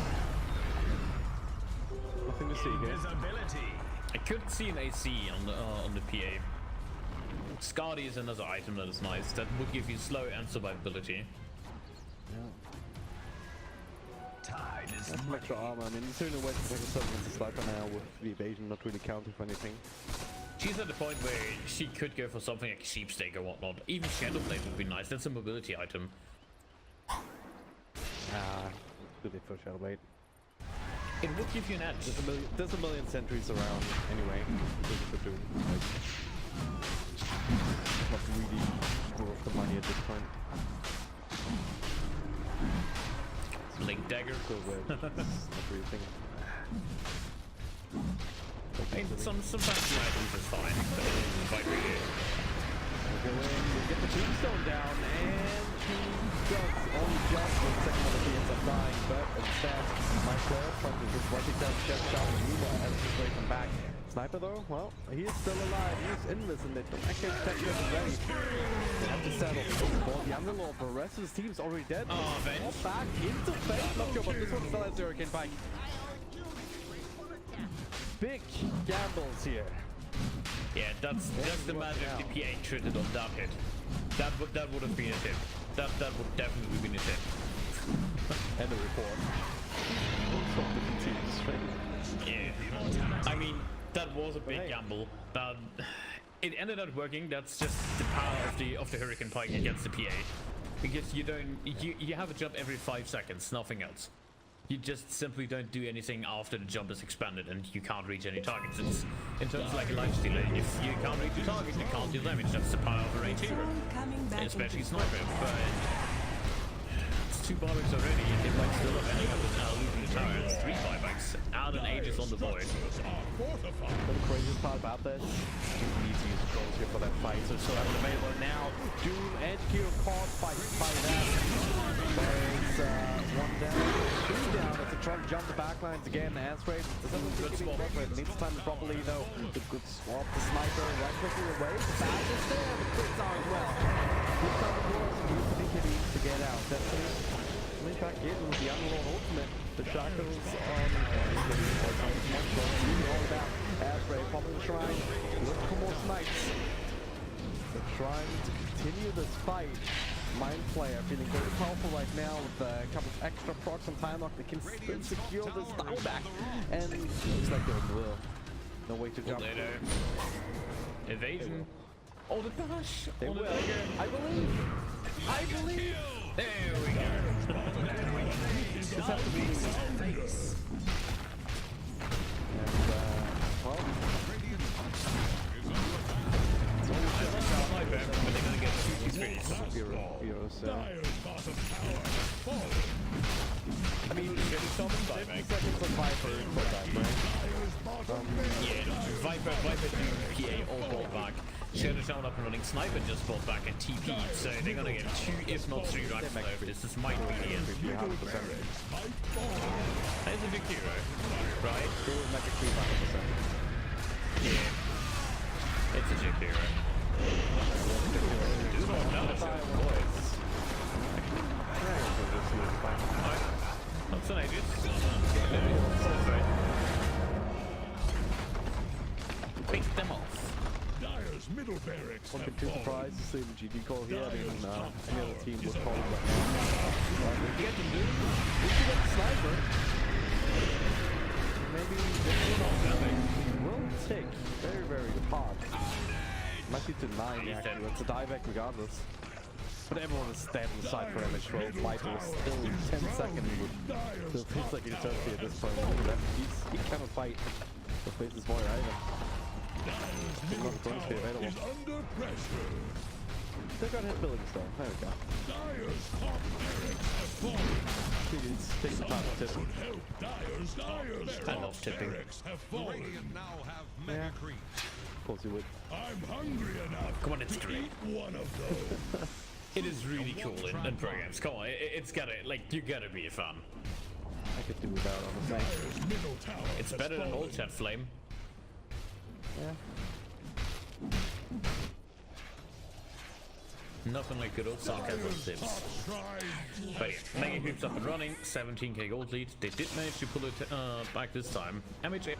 Speaker 2: Nothing to see here.
Speaker 1: I could see an AC on the PA. Scardy is another item that is nice. That would give you slow and survivability.
Speaker 2: That's some extra armor. I mean, it's only way to take a sniper now with the evasion not really counting for anything.
Speaker 1: She's at the point where she could go for something like Sheepstake or whatnot. Even Shadowblade would be nice. That's a mobility item.
Speaker 2: Good for Shadowblade.
Speaker 1: It would give you an edge.
Speaker 2: There's a million sentries around anyway. Like, not really worth the money at this point.
Speaker 1: Link dagger.
Speaker 2: So not really thing.
Speaker 1: I mean, sometimes the items is fine, but it isn't quite really.
Speaker 2: Go in, we'll get the tombstone down, and he does only just with the second one of the ends up dying, but instead, Michael trying to just right down the chest shot, and Yuma has to break him back. Sniper though, well, he is still alive, he is in this, and they don't actually protect him already. They have to settle for the Underlord, the rest of his team's already dead. All back into face, not sure, but this one still has the Hurricane Pike. Big gambles here.
Speaker 1: Yeah, that's the magic the PA treated on that hit. That would have been a tip. That would definitely been a tip.
Speaker 2: And the report.
Speaker 1: Yeah. I mean, that was a big gamble. It ended up working. That's just the power of the Hurricane Pike against the PA. Because you have a jump every 5 seconds, nothing else. You just simply don't do anything after the jump is expanded and you can't reach any targets. It's in terms of like a life stealer. If you can't reach a target, you can't deal damage. That's the power of a ranged hero. Especially sniper. But it's 2 buybacks already. It might still have ended up with losing the tower. It's 3 buybacks. Out and Aegis on the void.
Speaker 2: The craziest part about this, you need to use controls here for that fight. So still have it available now. Doom and Kiro caught by that. There's 1 down, 2 down as they try to jump the backlines again. Asray doesn't good swap, but it needs time properly though. The good swap, the sniper right quickly away. The back is there, the crits are as well. Good time of course, and use the BKB to get out. Definitely coming back in with the Underlord ultimate. The shackles on all about Asray popping the shrine. Looking for more snipes. They're trying to continue this fight. Mind Flayer feeling very powerful right now with a couple of extra procs on time lock. They can still secure this down back. And looks like they're in the will. No way to jump.
Speaker 1: Evasion. Oh, the dash!
Speaker 2: They will. I believe! I believe!
Speaker 1: There we go!
Speaker 2: Just have to be... And, well...
Speaker 1: But they're gonna get 2
Speaker 2: heroes,
Speaker 1: I mean, get a stop and buyback.
Speaker 2: 50 seconds on Viper and buyback, right?
Speaker 1: Yeah, Viper do PA all brought back. Shadow Shaman up and running. Sniper just brought back a TP, so they're gonna get 2, if not 3 racks left. This might be the end. There's a big hero, right?
Speaker 2: Magic 300%.
Speaker 1: Yeah. It's a big hero. That's an Aegis. Pick them off.
Speaker 3: middle barracks
Speaker 2: Wouldn't
Speaker 3: have
Speaker 2: be too
Speaker 3: fallen.
Speaker 2: surprised to see the GG call here. I mean, any other team would call it right now.
Speaker 1: Get them, dude.
Speaker 2: If you get the sniper, maybe this will tick very, very hard. Might be to 9
Speaker 1: He's
Speaker 2: actually.
Speaker 1: dead.
Speaker 2: It's a dieback regardless. But everyone is dead on the side for damage. Well, Viper is still 10 seconds. Still feels like he's thirsty at this point. He cannot fight. The place is more either. He's not going to be available.
Speaker 3: Is under pressure.
Speaker 2: They got hit buildings though. There we go.
Speaker 3: Dyer's top barracks have fallen.
Speaker 2: He's taking the time to tip.
Speaker 3: Would help Dyer's
Speaker 1: I
Speaker 3: top
Speaker 1: love tipping.
Speaker 3: barracks have fallen.
Speaker 4: now have
Speaker 2: Yeah.
Speaker 4: creep.
Speaker 2: Of course you would.
Speaker 3: I'm hungry enough
Speaker 1: Come on, it's
Speaker 3: to
Speaker 1: great.
Speaker 3: eat one of those.
Speaker 1: It is really cool in pro games. Come on, it's gotta, like, you gotta be fun.
Speaker 2: I could do without honestly.
Speaker 3: Dyer's middle tower
Speaker 1: It's
Speaker 3: has
Speaker 1: better than
Speaker 3: fallen.
Speaker 1: old chat flame.
Speaker 2: Yeah.
Speaker 1: Nothing like good old sarcasm tips.
Speaker 3: Top shrine
Speaker 1: But yeah, Mega Hoops up and running, 17k gold lead. They did manage to pull it back this time. MH12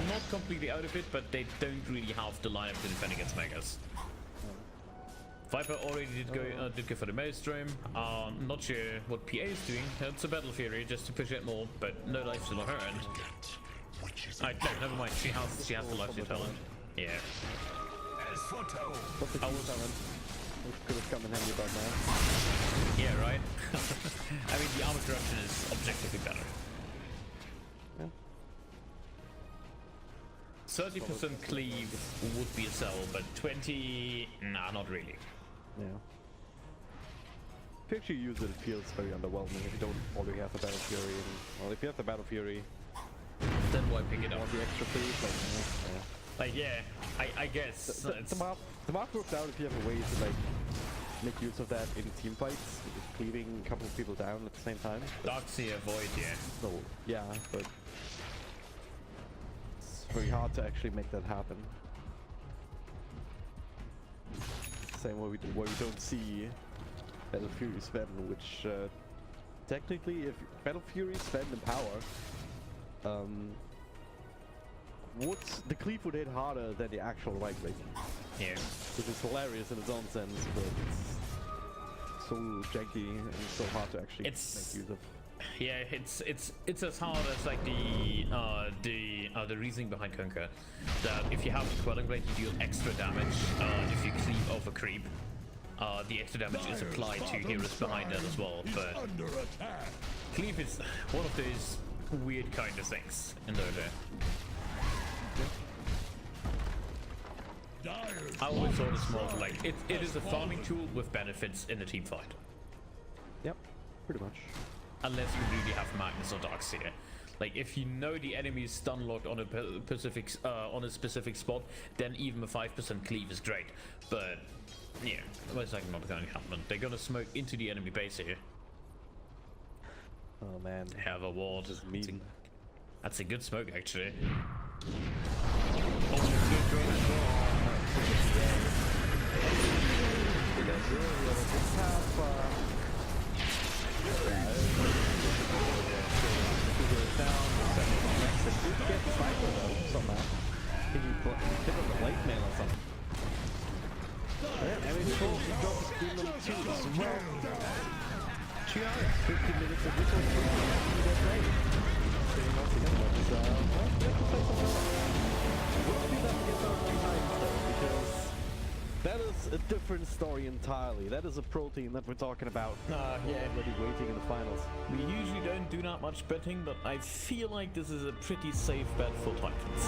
Speaker 1: not completely out of it, but they don't really have the lineup to defend against Megas. Viper already did go for the Maelstrom. Not sure what PA is doing. It's a Battle Fury just to push it more, but no life steal on her end. No, never mind. She has the life steal talent. Yeah.
Speaker 2: What's the key talent? Which could have come in handy about now.
Speaker 1: Yeah, right. I mean, the armor corruption is objectively better.
Speaker 2: Yeah.
Speaker 1: 30% cleave would be a sell, but 20, nah, not really.
Speaker 2: Yeah. If you actually use it, it feels very underwhelming if you don't already have the Battle Fury. And, well, if you have the Battle Fury,
Speaker 1: Then why pick it up?
Speaker 2: or the extra cleave, like,
Speaker 1: Like, yeah, I guess.
Speaker 2: the map works out if you have a way to like make use of that in team fights, cleaving a couple of people down at the same time.
Speaker 1: Darkseer Void, yeah.
Speaker 2: So yeah, but it's very hard to actually make that happen. Same way we don't see Battle Fury spend, which technically, if Battle Fury spend in power, the cleave would hit harder than the actual right click,
Speaker 1: Yeah.
Speaker 2: which is hilarious in its own sense, but it's so janky and so hard to actually make use of.
Speaker 1: Yeah, it's as hard as like the reasoning behind Conquer, that if you have the Quelling Blade, you deal extra damage if you cleave over creep. The extra damage is applied to heroes behind that as well,
Speaker 3: He's
Speaker 1: but
Speaker 3: under attack.
Speaker 1: cleave is one of those weird kind of things in Dota.
Speaker 3: Dyer's
Speaker 1: I always thought it's more of like it is a farming tool with benefits in a team fight,
Speaker 2: Yep, pretty much.
Speaker 1: unless you really have Magnus or Darkseer. Like if you know the enemy is stun locked on a specific spot, then even a 5% cleave is great. But yeah, most likely not going to happen. They're gonna smoke into the enemy base here.
Speaker 2: Oh man,
Speaker 1: Have a ward.
Speaker 2: this is mean.
Speaker 1: That's a good smoke actually.
Speaker 2: That is a different story entirely. That is a pro team that we're talking about.
Speaker 1: Yeah.
Speaker 2: Already waiting in the finals.
Speaker 1: We usually don't do that much betting, but I feel like this is a pretty safe bet for Titans.